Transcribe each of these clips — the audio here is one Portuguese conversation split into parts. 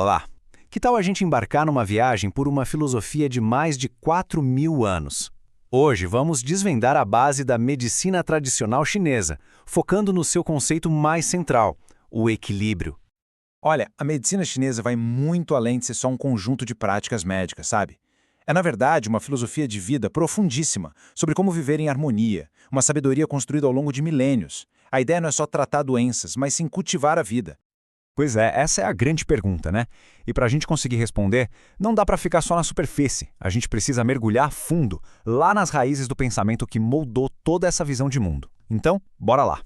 Olá! Que tal a gente embarcar numa viagem por uma filosofia de mais de 4.000 anos? Hoje vamos desvendar a base da medicina tradicional chinesa, focando no seu conceito mais central, o equilíbrio. Olha, a medicina chinesa vai muito além de ser só um conjunto de práticas médicas, sabe? É, na verdade, uma filosofia de vida profundíssima sobre como viver em harmonia, uma sabedoria construída ao longo de milênios. A ideia não é só tratar doenças, mas sim cultivar a vida. Pois é, essa é a grande pergunta, né? E para a gente conseguir responder, não dá para ficar só na superfície. A gente precisa mergulhar fundo, lá nas raízes do pensamento que moldou toda essa visão de mundo. Então, bora lá!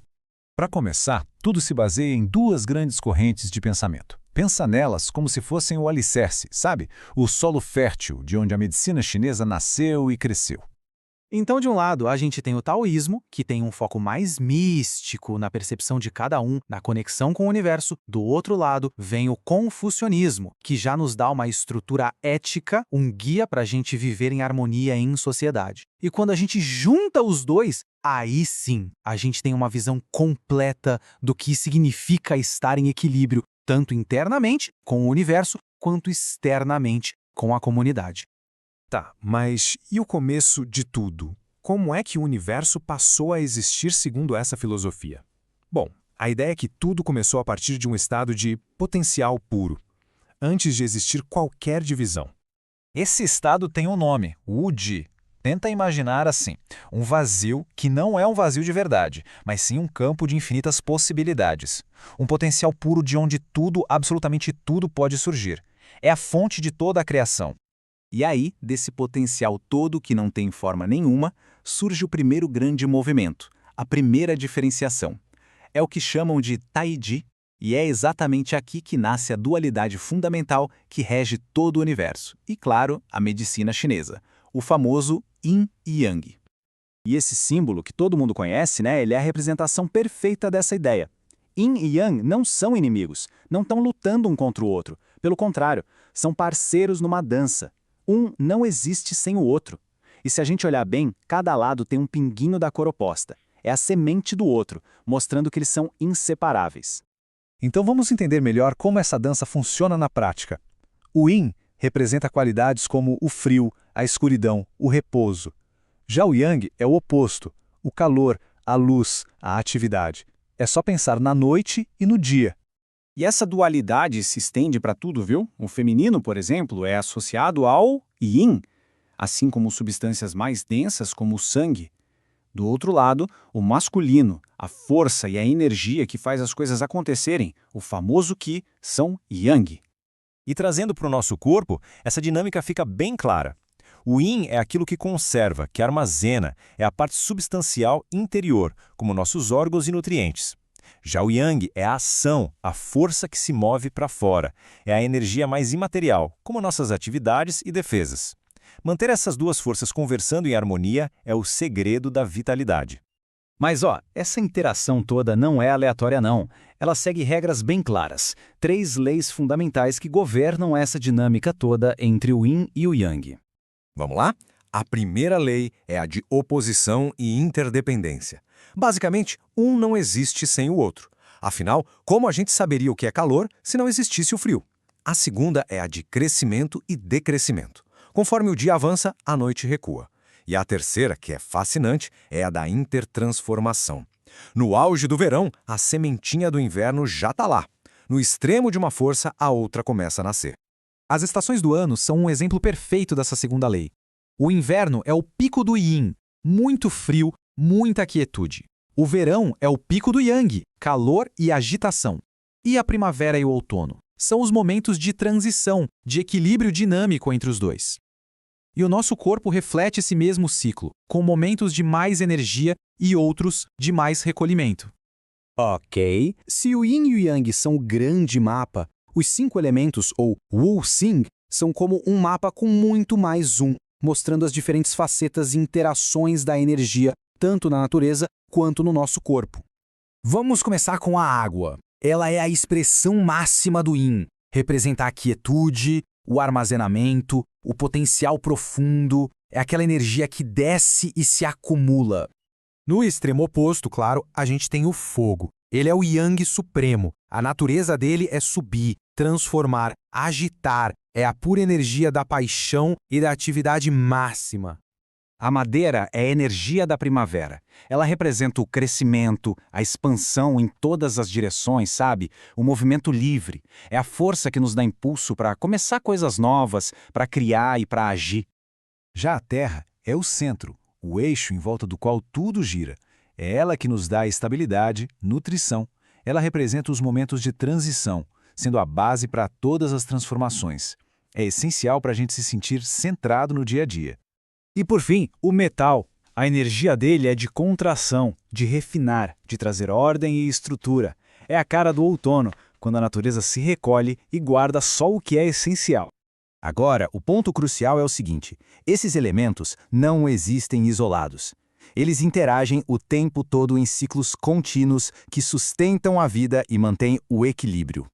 Para começar, tudo se baseia em duas grandes correntes de pensamento. Pensa nelas como se fossem o alicerce, sabe? O solo fértil de onde a medicina chinesa nasceu e cresceu. Então, de um lado, a gente tem o taoísmo, que tem um foco mais místico na percepção de cada um, na conexão com o universo. Do outro lado, vem o confucionismo, que já nos dá uma estrutura ética, um guia para a gente viver em harmonia em sociedade. E quando a gente junta os dois, aí sim, a gente tem uma visão completa do que significa estar em equilíbrio, tanto internamente com o universo, quanto externamente com a comunidade. Tá, mas e o começo de tudo? Como é que o universo passou a existir segundo essa filosofia? Bom, a ideia é que tudo começou a partir de um estado de potencial puro, antes de existir qualquer divisão. Esse estado tem um nome, Wu-Ji. Tenta imaginar assim, um vazio que não é um vazio de verdade, mas sim um campo de infinitas possibilidades. Um potencial puro de onde tudo, absolutamente tudo pode surgir. É a fonte de toda a criação. E aí, desse potencial todo que não tem forma nenhuma, surge o primeiro grande movimento, a primeira diferenciação. É o que chamam de Taiji, e é exatamente aqui que nasce a dualidade fundamental que rege todo o universo, e claro, a medicina chinesa, o famoso Yin e Yang. E esse símbolo que todo mundo conhece, né, ele é a representação perfeita dessa ideia. Yin e Yang não são inimigos, não estão lutando um contra o outro, pelo contrário, são parceiros numa dança. Um não existe sem o outro. E se a gente olhar bem, cada lado tem um pinguinho da cor oposta. É a semente do outro, mostrando que eles são inseparáveis. Então vamos entender melhor como essa dança funciona na prática. O Yin representa qualidades como o frio, a escuridão, o repouso. Já o Yang é o oposto, o calor, a luz, a atividade. É só pensar na noite e no dia. E essa dualidade se estende para tudo, viu? O feminino, por exemplo, é associado ao yin, assim como substâncias mais densas como o sangue. Do outro lado, o masculino, a força e a energia que faz as coisas acontecerem, o famoso Qi, são yang. E trazendo para o nosso corpo, essa dinâmica fica bem clara. O Yin é aquilo que conserva, que armazena, é a parte substancial interior, como nossos órgãos e nutrientes. Já o Yang é a ação, a força que se move para fora. É a energia mais imaterial, como nossas atividades e defesas. Manter essas duas forças conversando em harmonia é o segredo da vitalidade. Mas essa interação toda não é aleatória não. Ela segue regras bem claras. 3 leis fundamentais que governam essa dinâmica toda entre o Yin e o Yang. Vamos lá? A primeira lei é a de oposição e interdependência. Basicamente, um não existe sem o outro. Afinal, como a gente saberia o que é calor se não existisse o frio? A segunda é a de crescimento e decrescimento. Conforme o dia avança, a noite recua. E a terceira, que é fascinante, é a da intertransformação. No auge do verão, a sementinha do inverno já está lá. No extremo de uma força, a outra começa a nascer. As estações do ano são um exemplo perfeito dessa segunda lei. O inverno é o pico do Yin, muito frio, muita quietude. O verão é o pico do Yang, calor e agitação. E a primavera e o outono são os momentos de transição, de equilíbrio dinâmico entre os dois. E o nosso corpo reflete esse mesmo ciclo, com momentos de mais energia e outros de mais recolhimento. Ok, se o Yin e o Yang são o grande mapa, os 5 elementos, ou Wu-Xing, são como um mapa com muito mais zoom, mostrando as diferentes facetas e interações da energia, tanto na natureza quanto no nosso corpo. Vamos começar com a água. Ela é a expressão máxima do Yin. Representa a quietude, o armazenamento, o potencial profundo, é aquela energia que desce e se acumula. No extremo oposto, claro, a gente tem o fogo. Ele é o Yang supremo. A natureza dele é subir, transformar, agitar. É a pura energia da paixão e da atividade máxima. A madeira é a energia da primavera. Ela representa o crescimento, a expansão em todas as direções, sabe? O movimento livre. É a força que nos dá impulso para começar coisas novas, para criar e para agir. Já a Terra é o centro, o eixo em volta do qual tudo gira. É ela que nos dá estabilidade, nutrição. Ela representa os momentos de transição, sendo a base para todas as transformações. É essencial para a gente se sentir centrado no dia a dia. E por fim, o metal. A energia dele é de contração, de refinar, de trazer ordem e estrutura. É a cara do outono, quando a natureza se recolhe e guarda só o que é essencial. Agora, o ponto crucial é o seguinte: esses elementos não existem isolados. Eles interagem o tempo todo em ciclos contínuos que sustentam a vida e mantêm o equilíbrio.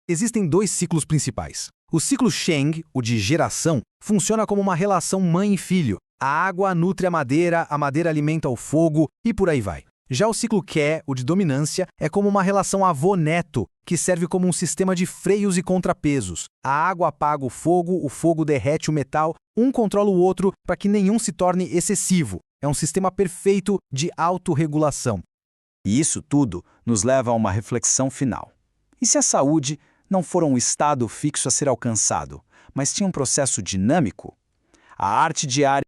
Existem 2 ciclos principais. O ciclo Sheng, o de geração, funciona como uma relação mãe e filho. A água nutre a madeira alimenta o fogo e por aí vai. Já o ciclo Ke, o de dominância, é como uma relação avô-neto, que serve como um sistema de freios e contrapesos. A água apaga o fogo derrete o metal, um controla o outro para que nenhum se torne excessivo. É um sistema perfeito de autorregulação. E isso tudo nos leva a uma reflexão final. E se a saúde não for um estado fixo a ser alcançado, mas tinha um processo dinâmico? A arte diária